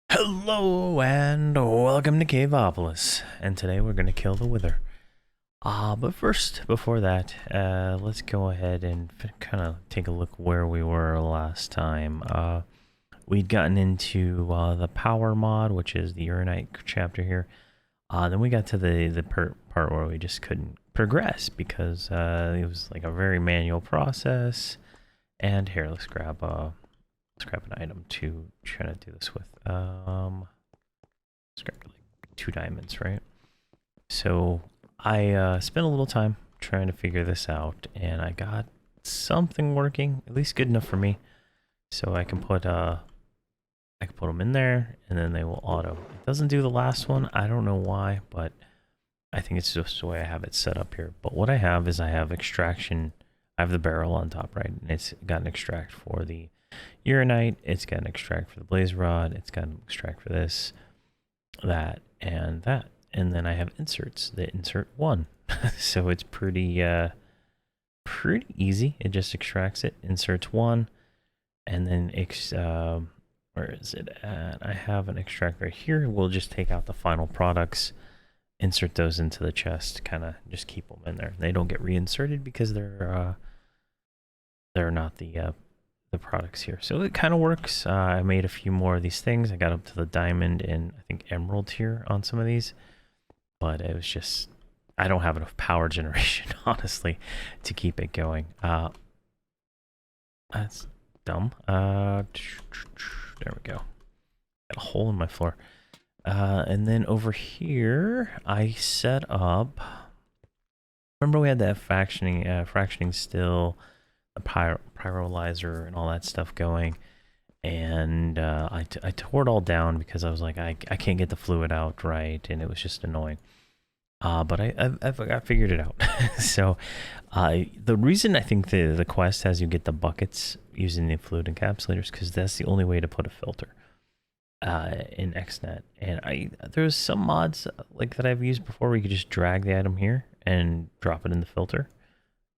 Hello and welcome to Caveopolis, and today we're going to kill the Wither. But first, before that, let's go ahead and kind of take a look where we were last time. We'd gotten into the power mod, which is the Uranite chapter here. Then we got to the part where we just couldn't progress because it was like a very manual process. And here, let's grab an item to try to do this with. Let's grab like 2 diamonds, right? So I spent a little time trying to figure this out, and I got something working, at least good enough for me. So I can put them in there, and then they will auto. It doesn't do the last one. I don't know why, but I think it's just the way I have it set up here. But what I have is I have extraction. I have the barrel on top, right? And it's got an extract for the Uranite. It's got an extract for the blaze rod. It's got an extract for this, that, and that. And then I have inserts. The insert 1. So it's pretty easy. It just extracts it. Inserts 1, and then where is it at? I have an extract right here. We'll just take out the final products, insert those into the chest, kind of just keep them in there. They don't get reinserted because they're not the products here. So it kind of works. I made a few more of these things. I got up to the diamond and I think emerald here on some of these, but it was just, I don't have enough power generation, honestly, to keep it going. That's dumb. There we go. Got a hole in my floor. And then over here, I set up. Remember, we had that fractioning still, the pyrolyzer, and all that stuff going. And I tore it all down because I was like, I can't get the fluid out right, and it was just annoying. But I figured it out. So the reason I think the quest has you get the buckets using the fluid encapsulators, because that's the only way to put a filter in XNet. And there's some mods like that I've used before where you could just drag the item here and drop it in the filter,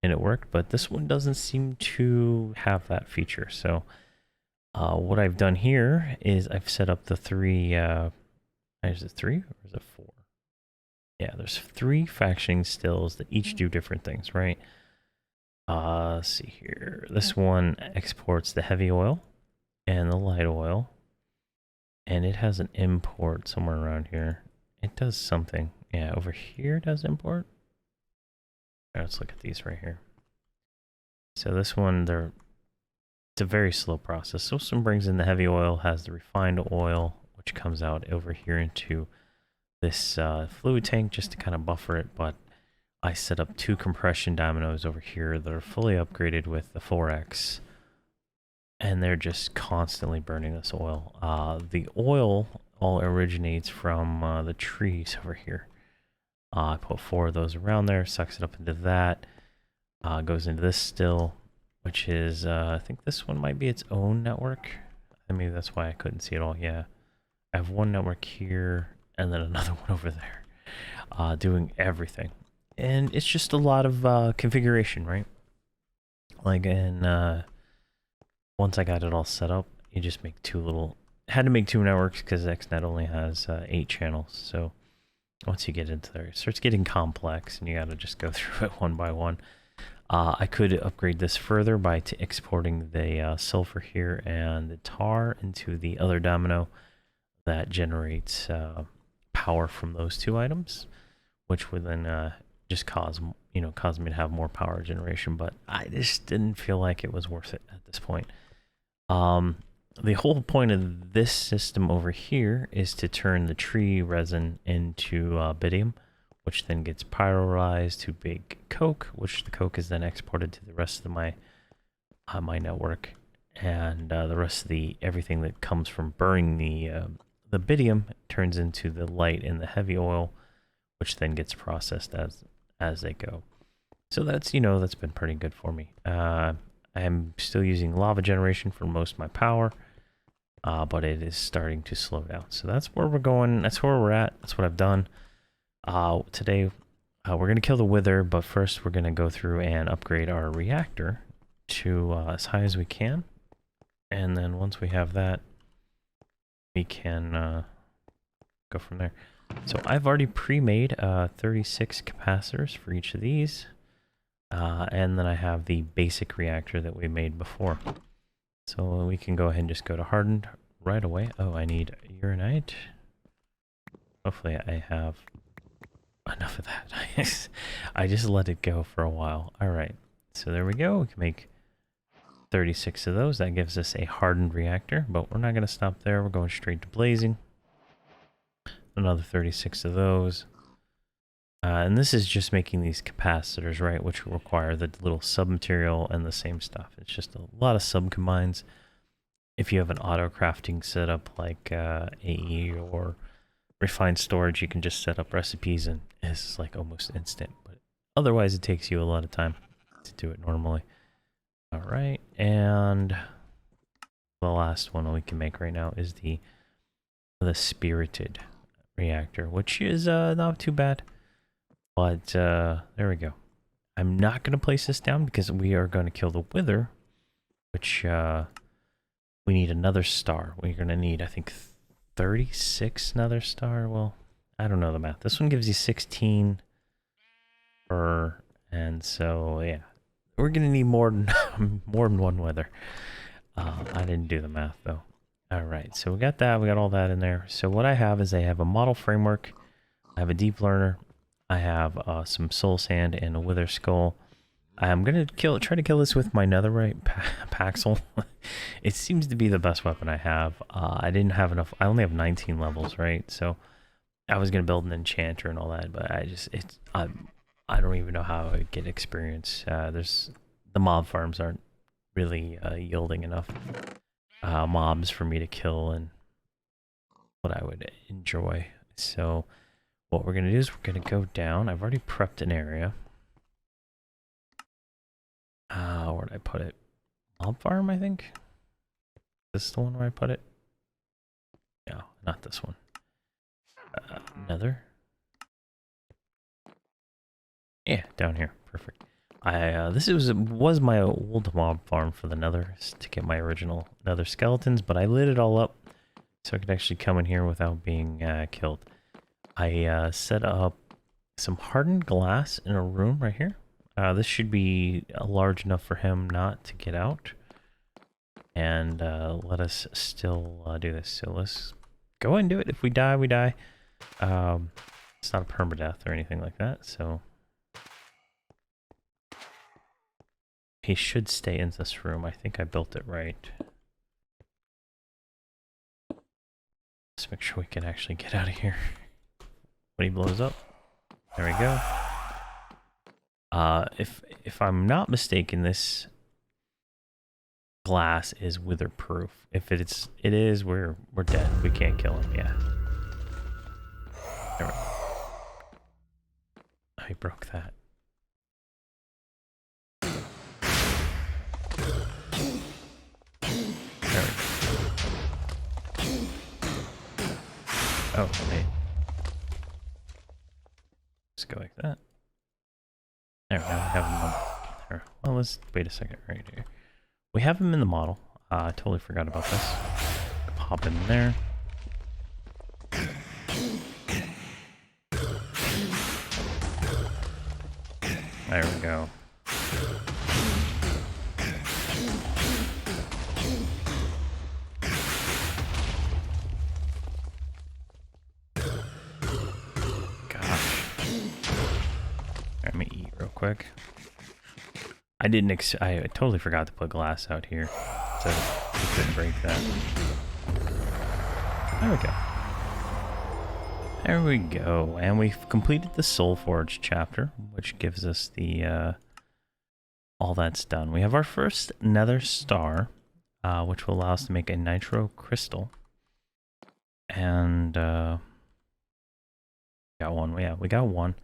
and it worked. But this one doesn't seem to have that feature. So what I've done here is I've set up the 3. Is it 3 or is it 4? Yeah, there's 3 factioning stills that each do different things, right? Let's see here. This one exports the heavy oil and the light oil, and it has an import somewhere around here. It does something. Yeah, over here it does import. All right, let's look at these right here. So this one, it's a very slow process. So this one brings in the heavy oil, has the refined oil, which comes out over here into this fluid tank just to kind of buffer it. But I set up 2 compression dominoes over here that are fully upgraded with the 4X, and they're just constantly burning this oil. The oil all originates from the trees over here. I put 4 of those around there, sucks it up into that, goes into this still, which is, I think this one might be its own network. And maybe that's why I couldn't see it all. Yeah, I have one network here, and then another one over there, doing everything. And it's just a lot of configuration, right? Like, and once I got it all set up, you just make 2 little. Had to make 2 networks because XNet only has 8 channels. So once you get into there, it starts getting complex, and you got to just go through it one by one. I could upgrade this further by exporting the sulfur here and the tar into the other domino that generates power from those 2 items, which would then just cause me to have more power generation. But I just didn't feel like it was worth it at this point. The whole point of this system over here is to turn the tree resin into bidium, which then gets pyrolyzed to big coke, which the coke is then exported to the rest of my network, and the rest of everything that comes from burning the bidium turns into the light and the heavy oil, which then gets processed as they go. So that's been pretty good for me. I'm still using lava generation for most of my power, but it is starting to slow down. So that's where we're going. That's where we're at. That's what I've done. Today, we're going to kill the Wither, but first we're going to go through and upgrade our reactor to as high as we can. And then once we have that, we can go from there. So I've already pre-made 36 capacitors for each of these. And then I have the basic reactor that we made before. So we can go ahead and just go to hardened right away. Oh, I need uranite. Hopefully I have enough of that. I just let it go for a while. All right, so there we go. We can make 36 of those. That gives us a hardened reactor, but we're not going to stop there. We're going straight to blazing. Another 36 of those. And this is just making these capacitors, right, which require the little submaterial and the same stuff. It's just a lot of subcombines. If you have an auto crafting setup like AE or refined storage, you can just set up recipes and it's like almost instant. But otherwise, it takes you a lot of time to do it normally. All right, and the last one we can make right now is the spirited reactor, which is not too bad. But there we go. I'm not going to place this down because we are going to kill the wither, which we need another star. We're going to need, I think, 36 another star. Well, I don't know the math. This one gives you 16 per, and so yeah, we're going to need more than more than one wither. I didn't do the math though. All right, so we got that. We got all that in there. So what I have is I have a model framework. I have a deep learner. I have some soul sand and a wither skull. I'm gonna try to kill this with my netherite paxel. It seems to be the best weapon I have. I didn't have enough. I only have 19 levels, right? So I was gonna build an enchanter and all that, but I don't even know how I get experience. The mob farms aren't really yielding enough mobs for me to kill and what I would enjoy. So what we're going to do is we're going to go down. I've already prepped an area. Where did I put it? Mob farm, I think? Is this the one where I put it? No, not this one. Nether? Yeah, down here. Perfect. This was my old mob farm for the nether, to get my original nether skeletons, but I lit it all up so I could actually come in here without being killed. I set up some hardened glass in a room right here. This should be large enough for him not to get out. And let us still do this. So let's go and do it. If we die, we die. It's not a permadeath or anything like that, so he should stay in this room. I think I built it right. Let's make sure we can actually get out of here when he blows up. There we go. If I'm not mistaken, this glass is witherproof. If it is, we're dead. We can't kill him. Yeah. There we go. I broke that. There we go. Oh, wait. Let's go like that. There we go. I have him on there. Well, let's wait a second right here. We have him in the model. I totally forgot about this. Pop in there. There we go. Let me eat real quick. I totally forgot to put glass out here, so we couldn't break that. There we go. There we go, and we've completed the Soul Forge chapter, which gives us the all that's done. We have our first Nether star, which will allow us to make a nitro crystal, and got one. Yeah, we got one.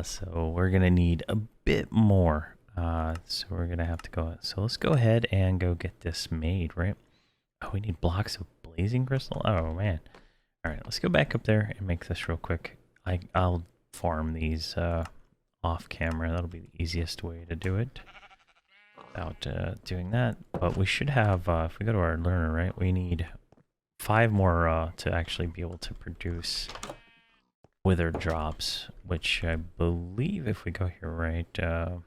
So we're gonna need a bit more. So we're gonna have to go. So let's go ahead and go get this made, right? Oh, we need blocks of blazing crystal. Oh man. All right, let's go back up there and make this real quick. I'll farm these off camera. That'll be the easiest way to do it. without doing that. But we should have, if we go to our learner, right, we need 5 more to actually be able to produce wither drops, which I believe if we go here, right, it's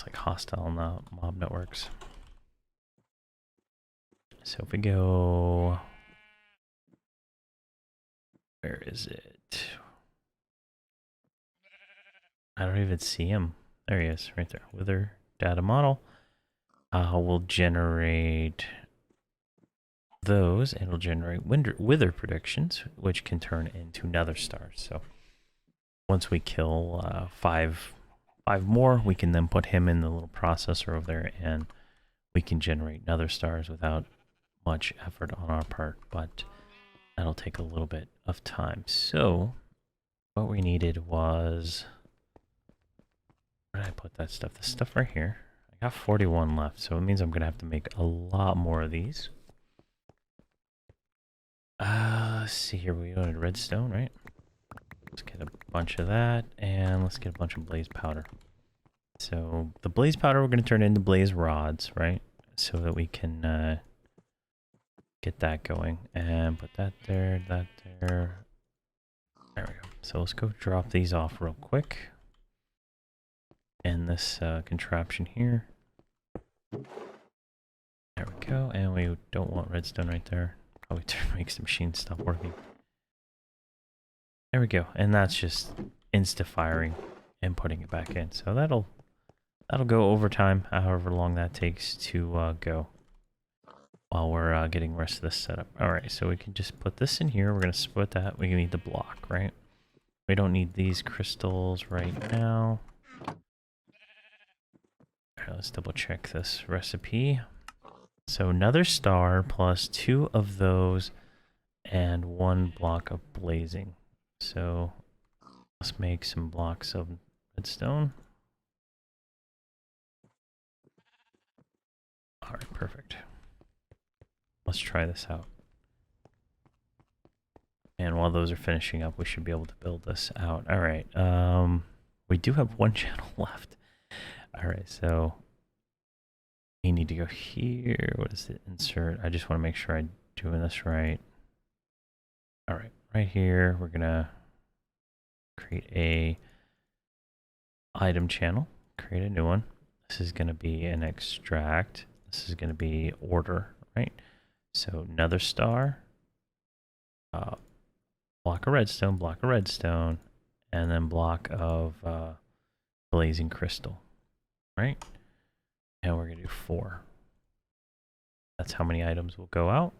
like hostile mob networks. So if we go, where is it? I don't even see him. There he is, right there. Wither data model. We'll generate those, and it'll generate wither predictions, which can turn into nether stars. So once we kill 5 more, we can then put him in the little processor over there, and we can generate nether stars without much effort on our part, but that'll take a little bit of time. So what we needed was, where did I put that stuff? The stuff right here. I got 41 left, so it means I'm gonna have to make a lot more of these. Let's see here, we wanted redstone, right? Let's get a bunch of that, and let's get a bunch of blaze powder. So the blaze powder we're gonna turn into blaze rods, right? So that we can get that going, and put that there, that there. There we go. So let's go drop these off real quick. And this contraption here. There we go. And we don't want redstone right there. Probably makes the machine stop working. There we go. And that's just insta-firing and putting it back in. So that'll go over time, however long that takes to go, while we're getting the rest of this set up. Alright, so we can just put this in here. We're going to split that. We need the block, right? We don't need these crystals right now. Alright, let's double check this recipe. So nether star plus 2 of those and 1 block of blazing. So let's make some blocks of redstone. Alright, perfect. Let's try this out. And while those are finishing up, we should be able to build this out. Alright, we do have 1 channel left. Alright, so we need to go here. What is it? Insert. I just want to make sure I'm doing this right. Alright, right here, we're gonna create a item channel, create a new one. This is gonna be an extract. This is gonna be order, right? So nether star, block of redstone, and then block of blazing crystal, right? And we're gonna do 4. That's how many items will go out.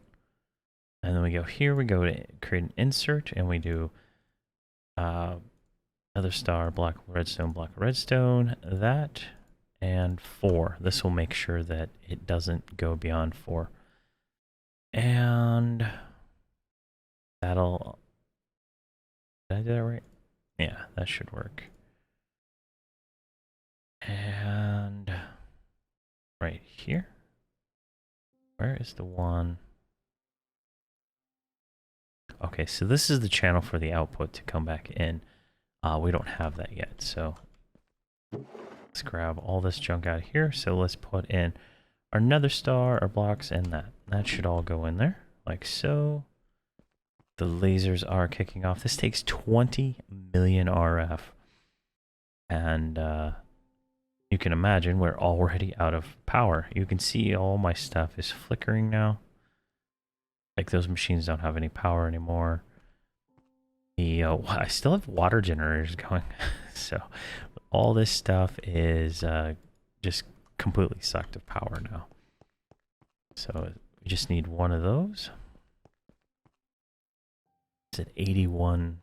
And then we go here, we go to create an insert, and we do nether star, block of redstone, that, and 4. This will make sure that it doesn't go beyond 4. And that'll, did I do that right? Yeah, that should work. And right here, where is the one? Okay, so this is the channel for the output to come back in. We don't have that yet, so let's grab all this junk out of here. So let's put in our nether star, our blocks, and that. That should all go in there, like so. The lasers are kicking off. This takes 20 million RF. And you can imagine we're already out of power. You can see all my stuff is flickering now. Like those machines don't have any power anymore. I still have water generators going. So all this stuff is just completely sucked of power now. So we just need one of those. It's at 81%.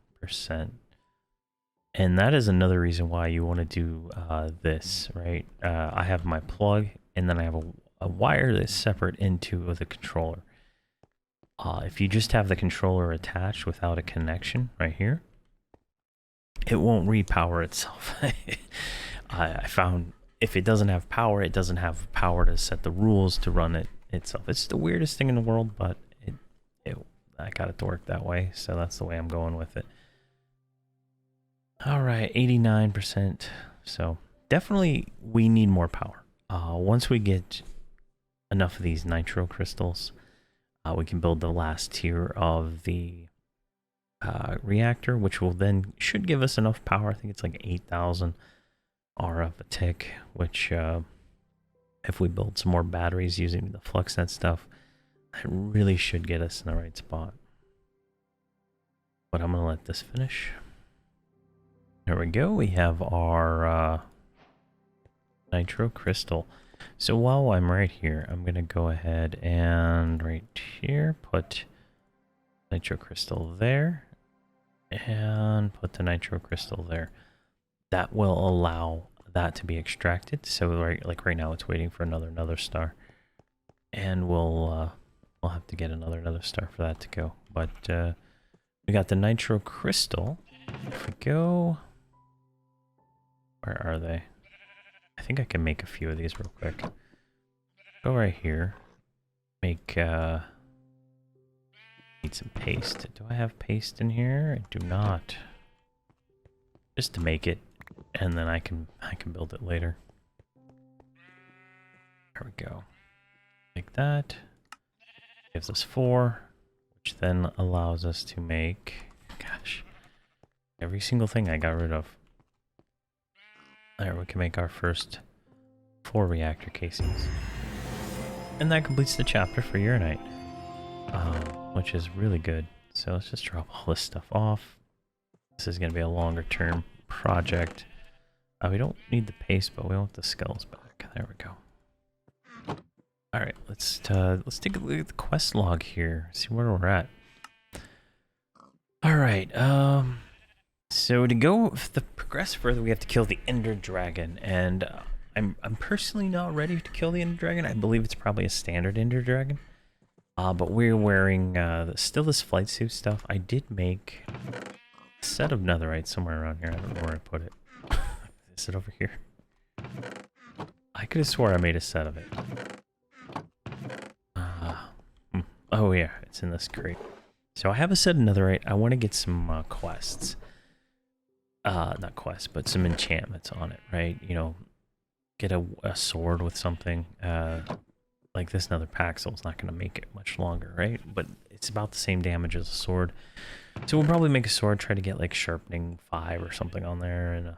And that is another reason why you want to do this, right? I have my plug, and then I have a wire that's separate into the controller. If you just have the controller attached without a connection right here, it won't repower itself. I found if it doesn't have power, it doesn't have power to set the rules to run it itself. It's the weirdest thing in the world, but I got it to work that way, so that's the way I'm going with it. All right, 89%. So definitely we need more power. Once we get enough of these nitro crystals, we can build the last tier of the reactor, which will then should give us enough power. I think it's like 8,000 RF a tick, which if we build some more batteries using the FluxNet stuff, it really should get us in the right spot. But I'm going to let this finish. There we go. We have our nitro crystal. So while I'm right here, I'm going to go ahead and right here put nitro crystal there and put the nitro crystal there. That will allow that to be extracted. So like right now it's waiting for another star, and we'll have to get another star for that to go. But we got the nitro crystal. If we go, where are they? I think I can make a few of these real quick. Go right here. Make need some paste. Do I have paste in here? I do not. Just to make it, and then I can build it later. There we go. Like that. Gives us 4, which then allows us to make, gosh, every single thing I got rid of. There, we can make our first 4 reactor casings. And that completes the chapter for Uranite, which is really good. So let's just drop all this stuff off. This is going to be a longer term project. We don't need the paste, but we want the skulls back. There we go. All right, let's take a look at the quest log here. See where we're at. All right. So to progress further, we have to kill the Ender Dragon, and I'm personally not ready to kill the Ender Dragon. I believe it's probably a standard Ender Dragon. But we're wearing still this flight suit stuff. I did make a set of netherite somewhere around here. I don't know where I put it. Is it over here? I could have swore I made a set of it. Oh yeah, it's in this crate. So I have a set of netherite. I want to get some quests. Not quests, but some enchantments on it, right? You know, get a sword with something. Like this nether paxel is not going to make it much longer, right? But it's about the same damage as a sword. So we'll probably make a sword, try to get like sharpening 5 or something on there. And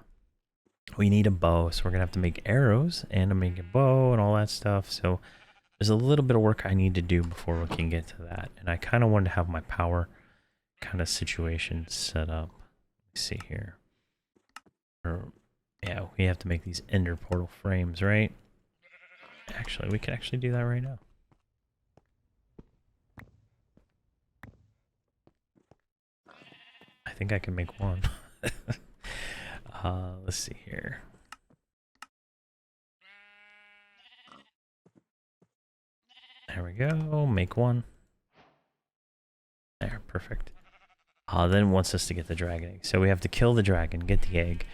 we need a bow, so we're going to have to make arrows and to make a bow and all that stuff. So there's a little bit of work I need to do before we can get to that. And I kind of wanted to have my power kind of situation set up. Let's see here. Yeah, we have to make these ender portal frames, right? Actually, we can actually do that right now. I think I can make one. Let's see here. There we go. Make one. There, perfect. Then wants us to get the dragon egg. So we have to kill the dragon, get the egg,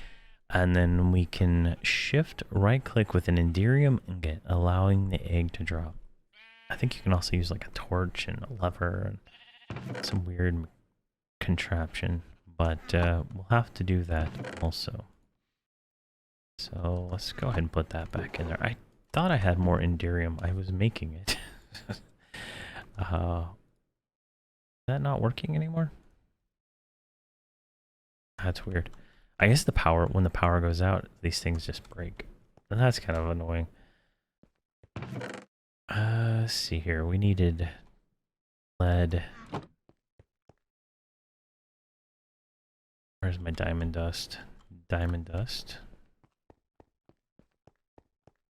and then we can shift right click with an Enderium ingot, allowing the egg to drop. I think you can also use like a torch and a lever and some weird contraption, but we'll have to do that also. So let's go ahead and put that back in there. I thought I had more Enderium. I was making it. Is that not working anymore? That's weird. I guess when the power goes out, these things just break. And that's kind of annoying. Let's see here. We needed lead. Where's my diamond dust? Diamond dust.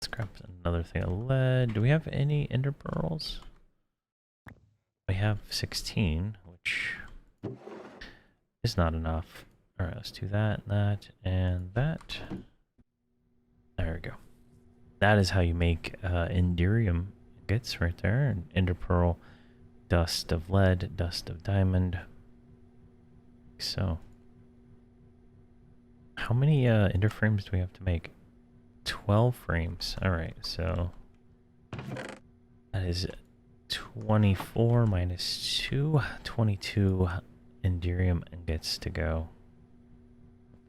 Let's grab another thing of lead. Do we have any ender pearls? We have 16, which is not enough. Alright, let's do that, and that. There we go. That is how you make Enderium ingots right there. And ender pearl, dust of lead, dust of diamond. So, how many ender frames do we have to make? 12 frames. Alright, so that is 24 minus 2. 22 Enderium ingots to go.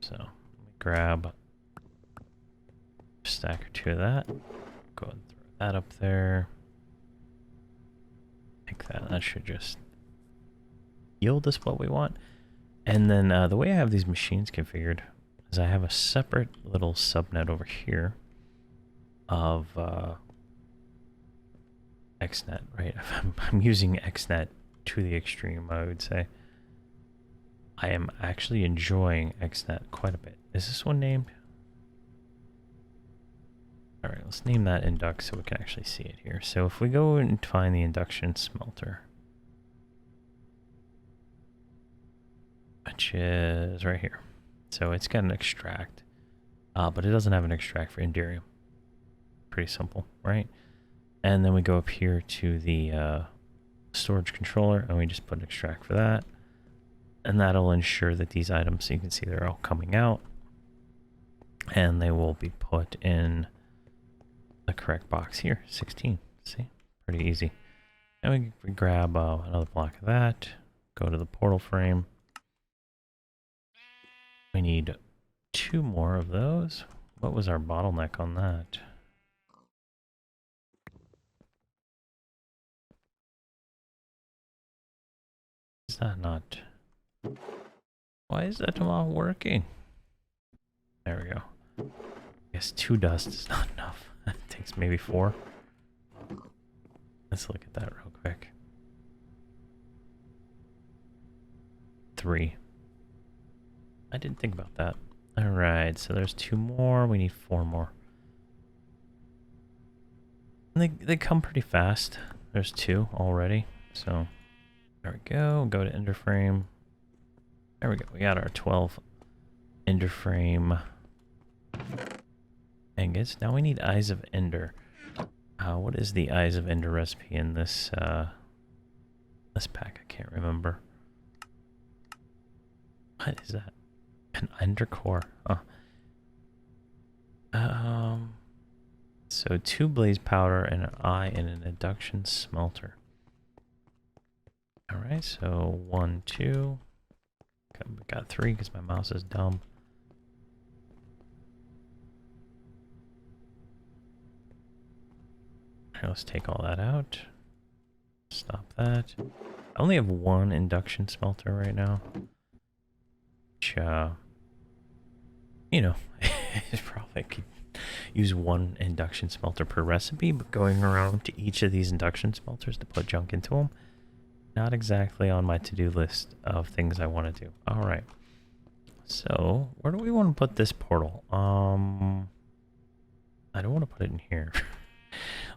So let me grab stack or two of that. Go and throw that up there. Like that. That should just yield us what we want. And then the way I have these machines configured is I have a separate little subnet over here of XNet, right? I'm using XNet to the extreme, I would say. I am actually enjoying XNet quite a bit. Is this one named? Alright, let's name that Induct so we can actually see it here. So if we go and find the induction smelter, which is right here. So it's got an extract, but it doesn't have an extract for Inderium. Pretty simple, right? And then we go up here to the storage controller and we just put an extract for that. And that'll ensure that these items, you can see they're all coming out. And they will be put in the correct box here, 16. See? Pretty easy. And we grab another block of that, go to the portal frame. We need 2 more of those. What was our bottleneck on that? Is that not... Why is that not working? There we go. I guess 2 dust is not enough. It takes maybe 4. Let's look at that real quick. 3. I didn't think about that. Alright, so there's 2 more. We need 4 more. And they come pretty fast. There's 2 already. So there we go. Go to Ender frame. There we go. We got our 12 Ender frame ingots. Now we need Eyes of Ender. What is the Eyes of Ender recipe in this this pack? I can't remember. What is that? An Ender core. So 2 blaze powder and an eye and an induction smelter. All right, so 1, 2. We got 3 because my mouse is dumb. Here, let's take all that out. Stop that. I only have 1 induction smelter right now. Which, you know, probably could use 1 induction smelter per recipe, but going around to each of these induction smelters to put junk into them, not exactly on my to-do list of things I want to do. All right. So, where do we want to put this portal? I don't want to put it in here.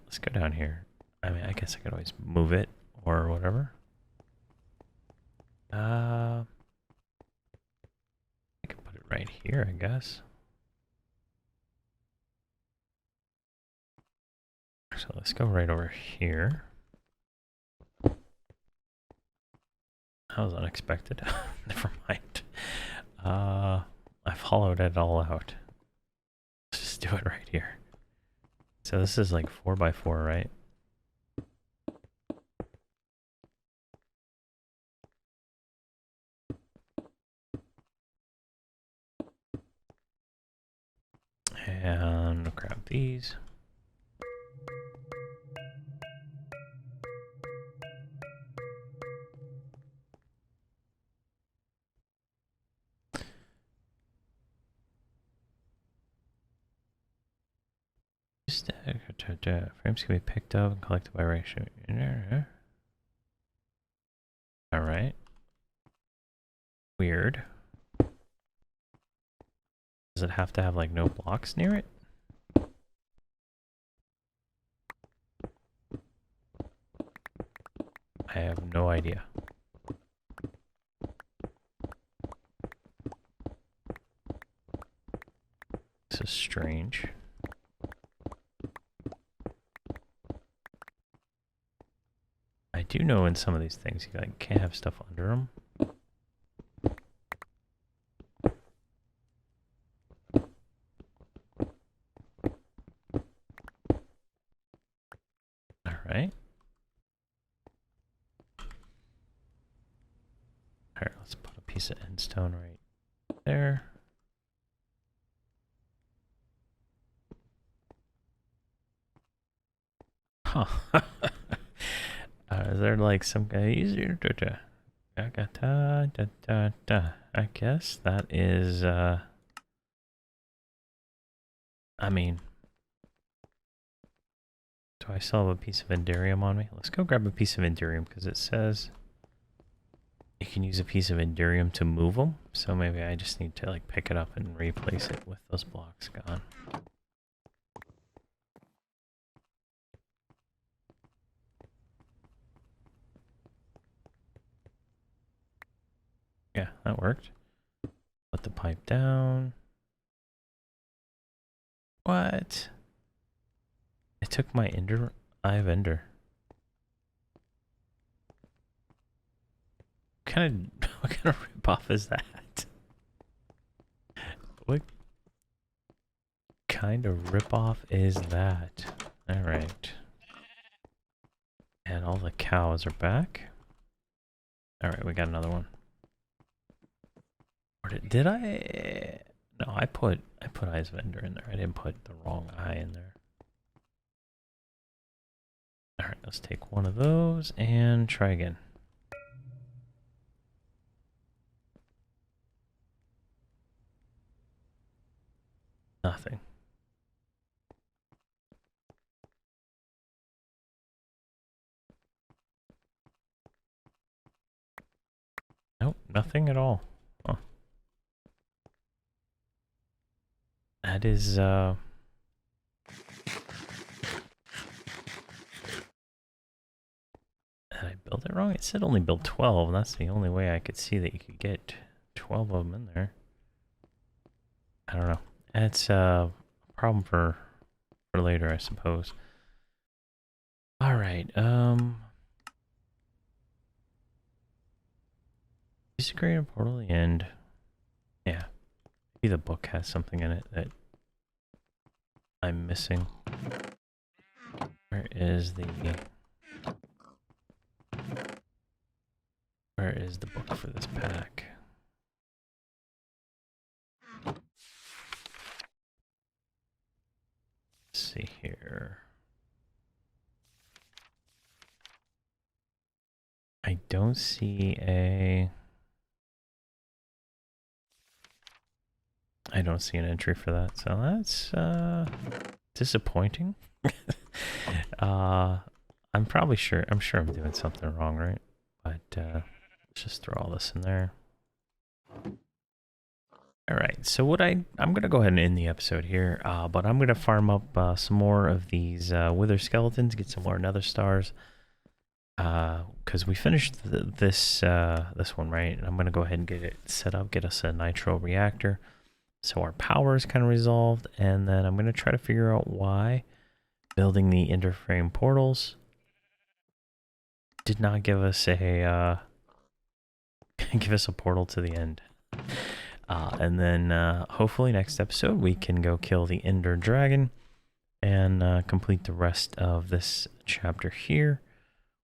Let's go down here. I mean, I guess I could always move it or whatever. I could put it right here, I guess. So let's go right over here. That was unexpected. Never mind. I've hollowed it all out. Let's just do it right here. So this is like 4x4, right? And grab these. Frames can be picked up and collected by ratio. Alright. Weird. Does it have to have like no blocks near it? I have no idea. This is strange. I do know in some of these things you like can't have stuff under them. All right. All right, let's put a piece of endstone right there. Huh. Is there like some guy easier? I guess that is, I mean, do I still have a piece of Enderium on me? Let's go grab a piece of Enderium because it says you can use a piece of Enderium to move them. So maybe I just need to like pick it up and replace it with those blocks gone. Yeah, that worked. Put the pipe down. What? It took my ender. I have ender. What kind of ripoff is that? What kind of ripoff is that? All right. And all the cows are back. All right, we got another one. Or did I? No, I put eyes of ender in there. I didn't put the wrong eye in there. All right, let's take one of those and try again. Nothing. Nope, nothing at all. Huh. That is, Did I build it wrong? It said only build 12, and that's the only way I could see that you could get 12 of them in there. I don't know. It's a problem for later, I suppose. All right. Is it create a portal at the end? Yeah. Maybe the book has something in it that I'm missing. Where is the book for this pack? Let's see here. I don't see an entry for that, so that's disappointing. I'm sure I'm doing something wrong, right? But let's just throw all this in there. All right, so I'm gonna go ahead and end the episode here, but I'm gonna farm up some more of these wither skeletons, get some more nether stars, because we finished this one, right? And I'm gonna go ahead and get it set up, get us a nitro reactor, so our power is kind of resolved, and then I'm gonna try to figure out why building the interframe portals did not give us a portal to the end. And then hopefully next episode we can go kill the Ender Dragon and complete the rest of this chapter here,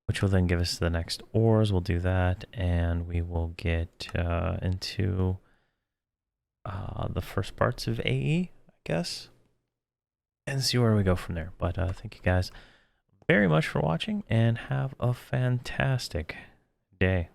which will then give us the next ores. We'll do that, and we will get into the first parts of AE, I guess, and see where we go from there. But thank you guys very much for watching, and have a fantastic day.